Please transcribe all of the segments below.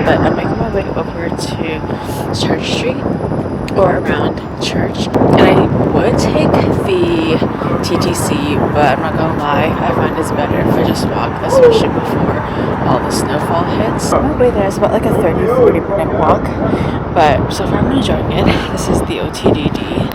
but I'm making my way over to Church Street, or around Church, and I would take the TTC, but I'm not gonna lie, I find it's better if I just walk, especially before all the snowfall hits. On my way there, it's about like a 30-40 minute walk, but so far I'm enjoying it. This is the OTDD.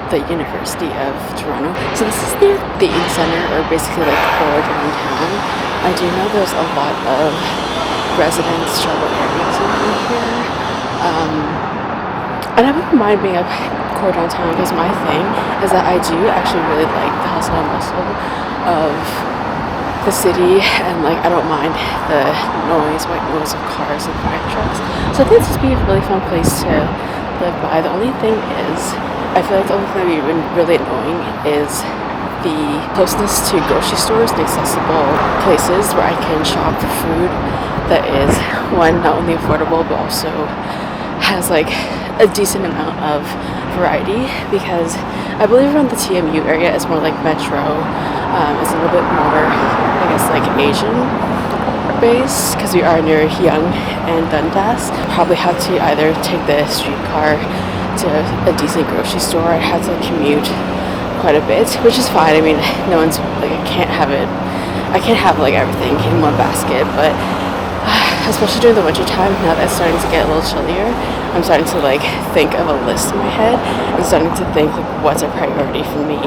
The University of Toronto. So this is the Theater Center, or basically like core downtown. I do know there's a lot of residents, travel areas around here. And that would remind me of core downtown, because my thing is that I do actually really like the hustle and bustle of the city, and like I don't mind the white noise of cars and fire trucks. So I think this would be a really fun place to live by. The only thing is, I feel like the only thing that would be really annoying is the closeness to grocery stores and accessible places where I can shop for food that is, one, not only affordable but also has like a decent amount of variety, because I believe around the TMU area it's more like Metro, it's a little bit more, I guess, like Asian based, because we are near Yonge and Dundas. Probably have to either take the streetcar to a decent grocery store. I had to commute quite a bit, which is fine. I mean, no one's like, I can't have like everything in one basket, but especially during the winter time, now that it's starting to get a little chillier, I'm starting to like think of a list in my head and starting to think like, what's a priority for me.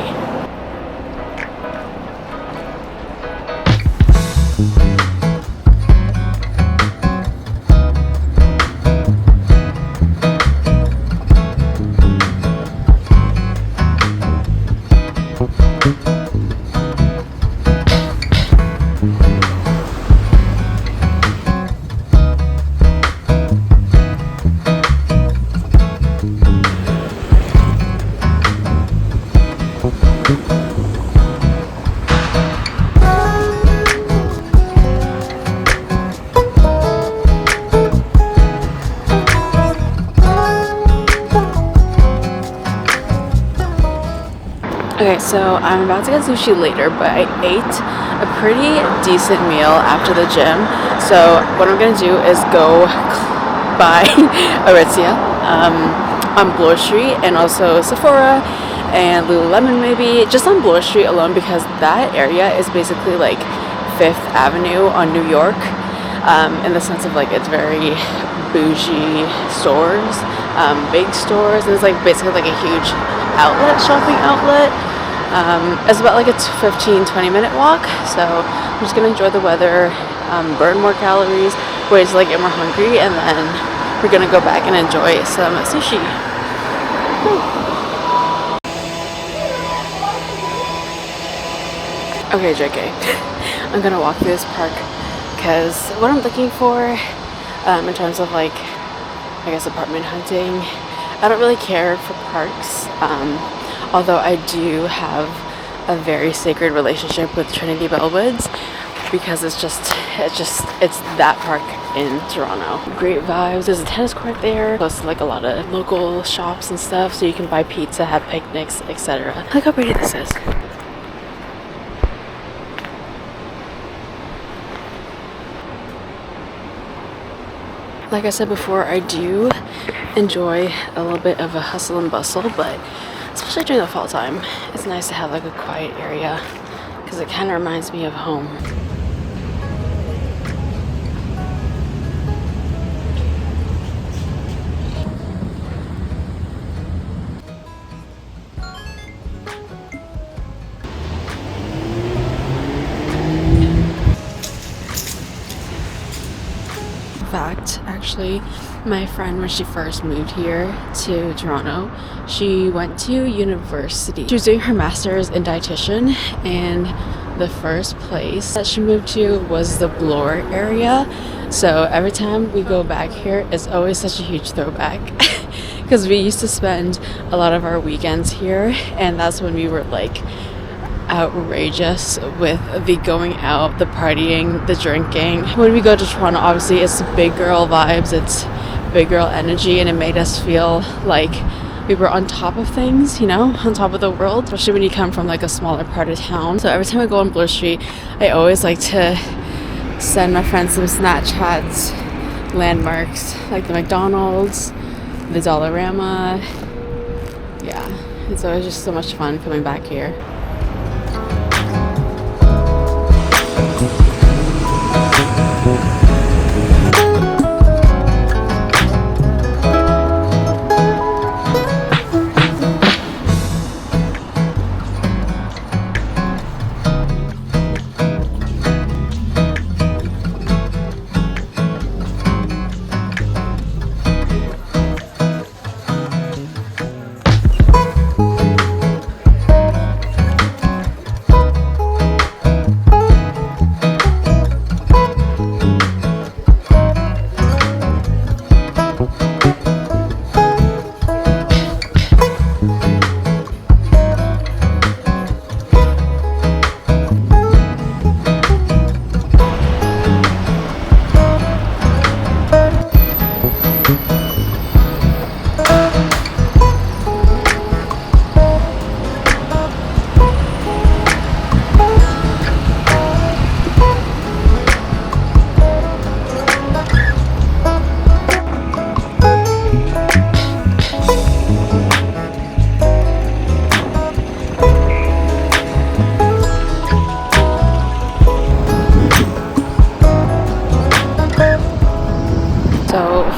Okay, so I'm about to get sushi later, but I ate a pretty decent meal after the gym. So what I'm gonna do is go buy Aritzia on Bloor Street, and also Sephora and Lululemon, maybe just on Bloor Street alone, because that area is basically like Fifth Avenue on New York, in the sense of like it's very bougie stores, big stores, and it's like basically like a huge shopping outlet. It's about like a 15-20 minute walk, so I'm just gonna enjoy the weather, burn more calories, wait till I get more hungry, and then we're gonna go back and enjoy some sushi. Okay, JK, I'm gonna walk through this park because what I'm looking for In terms of like, I guess, apartment hunting, I don't really care for parks, although I do have a very sacred relationship with Trinity Bellwoods because it's that park in Toronto. Great vibes. There's a tennis court there, plus like a lot of local shops and stuff, so you can buy pizza, have picnics, etc. Look how pretty this is. Like I said before, I do enjoy a little bit of a hustle and bustle, but especially during the fall time, it's nice to have like a quiet area because it kind of reminds me of home. Fact, actually, my friend, when she first moved here to Toronto, she went to university. She was doing her master's in dietitian, and the first place that she moved to was the Bloor area. So every time we go back here, it's always such a huge throwback because we used to spend a lot of our weekends here, and that's when we were like outrageous with the going out, the partying, the drinking. When we go to Toronto, obviously it's big girl vibes, it's big girl energy, and it made us feel like we were on top of things, you know, on top of the world, especially when you come from like a smaller part of town. So every time I go on Bloor Street, I always like to send my friends some Snapchats, landmarks like the McDonald's, the Dollarama. Yeah, it's always just so much fun coming back here.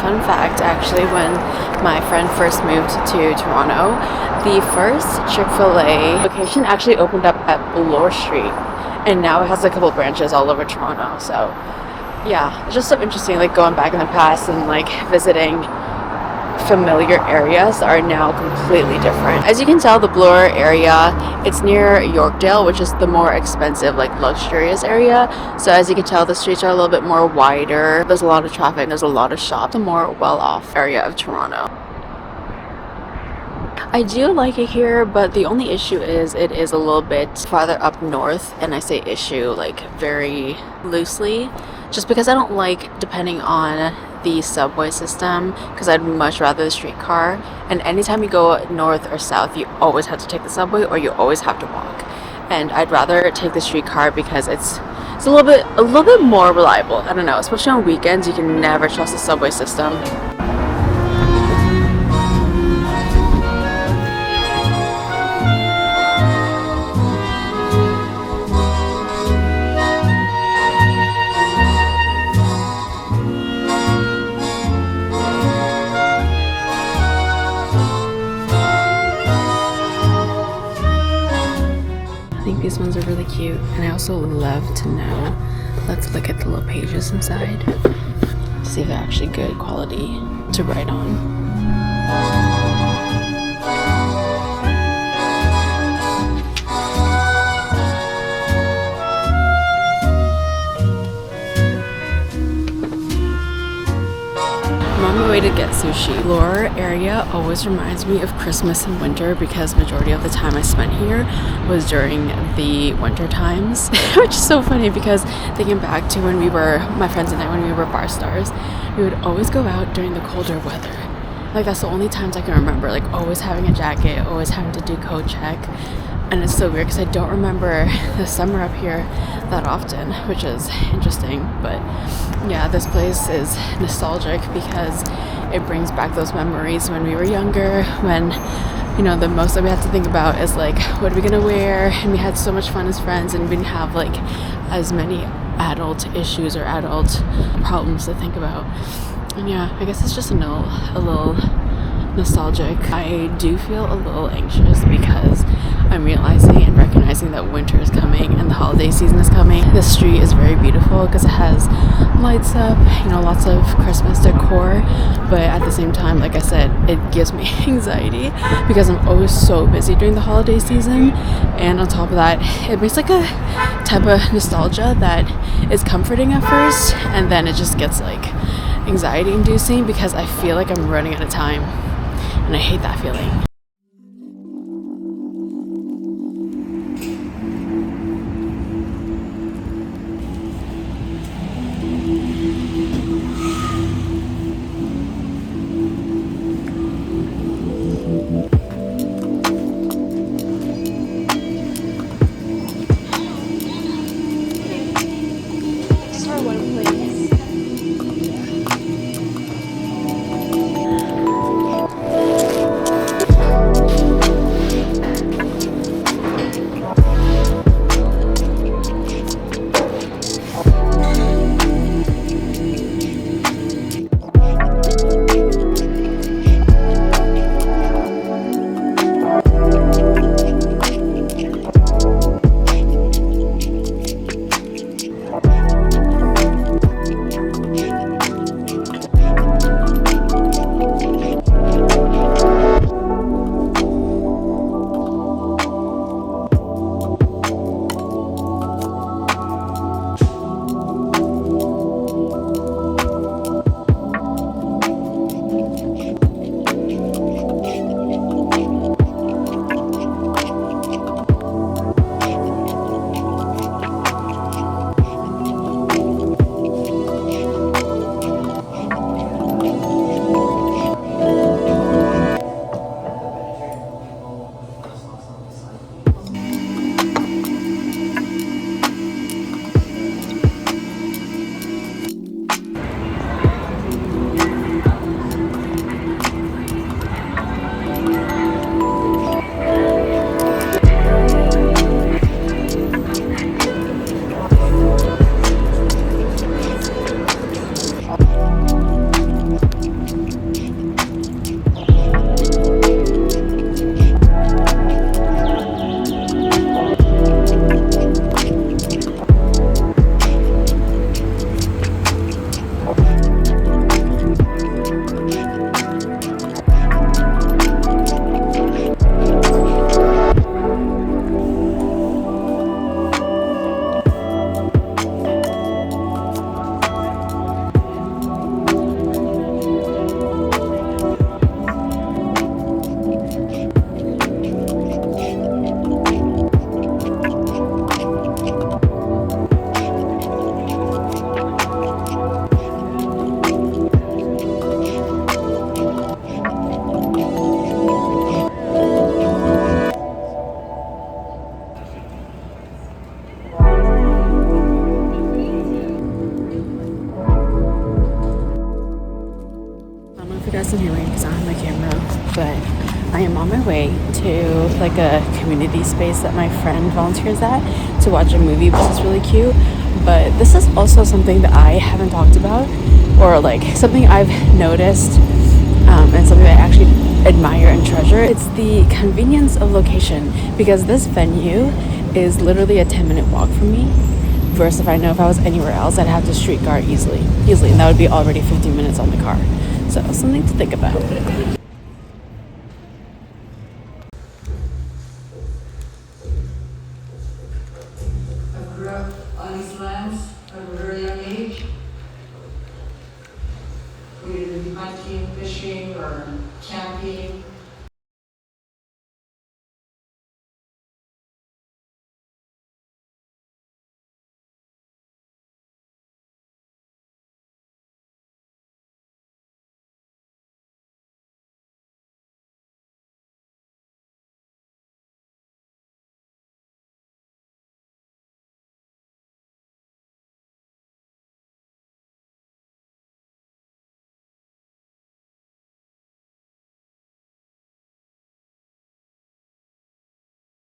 Fun fact, actually, when my friend first moved to Toronto, the first Chick-fil-A location actually opened up at Bloor Street, and now it has a couple branches all over Toronto. So yeah, it's just so interesting, like going back in the past and like visiting familiar areas that are now completely different. As you can tell, the Bloor area, it's near Yorkdale, which is the more expensive, like luxurious area. So as you can tell, the streets are a little bit more wider. There's a lot of traffic, there's a lot of shops. A more well-off area of Toronto. I do like it here, but the only issue is it is a little bit farther up north, and I say issue like very loosely, just because I don't like depending on the subway system, because I'd much rather the streetcar. And anytime you go north or south, you always have to take the subway or you always have to walk. And I'd rather take the streetcar because it's a little bit more reliable. I don't know, especially on weekends, you can never trust the subway system. These ones are really cute, and I also love to know. Let's look at the little pages inside to see if they're actually good quality to write on. to get sushi. Bloor area always reminds me of Christmas and winter because majority of the time I spent here was during the winter times, which is so funny because thinking back to when we were, my friends and I, when we were bar stars, we would always go out during the colder weather. Like that's the only times I can remember, like always having a jacket, always having to do coat check. And it's so weird because I don't remember the summer up here that often, which is interesting. But yeah, this place is nostalgic because it brings back those memories when we were younger, when, you know, the most that we had to think about is like, what are we gonna wear? And we had so much fun as friends and we didn't have like as many adult issues or adult problems to think about. And yeah, I guess it's just a little nostalgic. I do feel a little anxious because I'm realizing and recognizing that winter is coming and the holiday season is coming. The street is very beautiful because it has lights up, you know, lots of Christmas decor, but at the same time, like I said, it gives me anxiety because I'm always so busy during the holiday season, and on top of that, it makes like a type of nostalgia that is comforting at first, and then it just gets like anxiety inducing because I feel like I'm running out of time. And I hate that feeling. Doesn't hear me because I don't have my camera, but I am on my way to like a community space that my friend volunteers at to watch a movie, which is really cute. But this is also something that I haven't talked about, or like something I've noticed, and something that I actually admire and treasure. It's the convenience of location, because this venue is literally a 10-minute walk from me, versus if I know if I was anywhere else I'd have to streetcar easily, and that would be already 15 minutes on the car. So something to think about. On East Line.